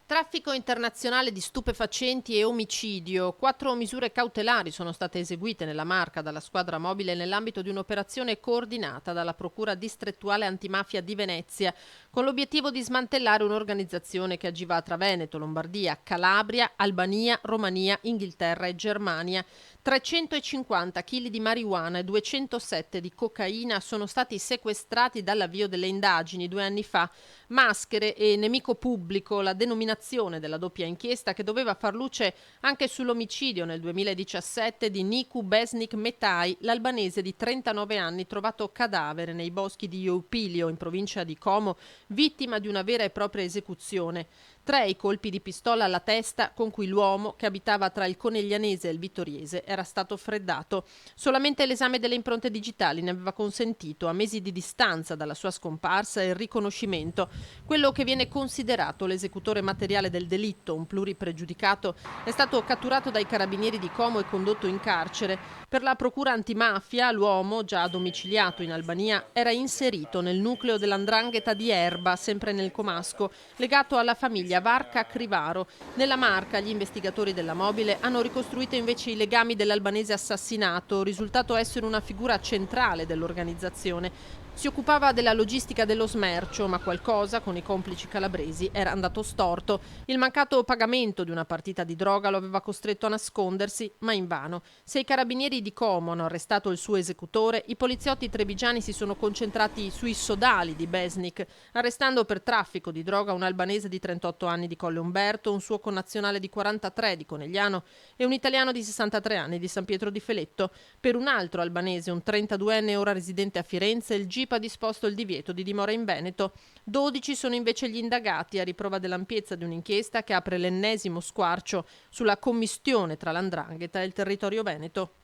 Traffico internazionale di stupefacenti e omicidio. 4 misure cautelari sono state eseguite nella Marca dalla squadra mobile nell'ambito di un'operazione coordinata dalla Procura distrettuale antimafia di Venezia, con l'obiettivo di smantellare un'organizzazione che agiva tra Veneto, Lombardia, Calabria, Albania, Romania, Inghilterra e Germania. 350 kg di marijuana e 207 di cocaina sono stati sequestrati dall'avvio delle indagini 2 anni fa. Maschere e nemico pubblico, la denominazione della doppia inchiesta che doveva far luce anche sull'omicidio nel 2017 di Niku Besnik Metai, l'albanese di 39 anni trovato cadavere nei boschi di Eupilio in provincia di Como, vittima di una vera e propria esecuzione. 3 i colpi di pistola alla testa con cui l'uomo, che abitava tra il Coneglianese e il Vittoriese, era stato freddato. Solamente l'esame delle impronte digitali ne aveva consentito, a mesi di distanza dalla sua scomparsa, il riconoscimento. Quello che viene considerato l'esecutore materiale del delitto, un pluripregiudicato, è stato catturato dai carabinieri di Como e condotto in carcere. Per la procura antimafia, l'uomo, già domiciliato in Albania, era inserito nel nucleo dell''ndrangheta di Erba, sempre nel Comasco, legato alla famiglia Varca Crivaro. Nella Marca gli investigatori della mobile hanno ricostruito invece i legami dell'albanese assassinato, risultato essere una figura centrale dell'organizzazione. Si occupava della logistica dello smercio, ma qualcosa con i complici calabresi era andato storto. Il mancato pagamento di una partita di droga lo aveva costretto a nascondersi, ma invano. Se i carabinieri di Como hanno arrestato il suo esecutore, i poliziotti trevigiani si sono concentrati sui sodali di Besnik, arrestando per traffico di droga un albanese di 38 anni di Colle Umberto, un suo connazionale di 43 di Conegliano e un italiano di 63 anni di San Pietro di Feletto. Per un altro albanese, un 32enne ora residente a Firenze, il GIP ha disposto il divieto di dimora in Veneto. 12 sono invece gli indagati a riprova dell'ampiezza di un'inchiesta che apre l'ennesimo squarcio sulla commistione tra l''ndrangheta e il territorio veneto.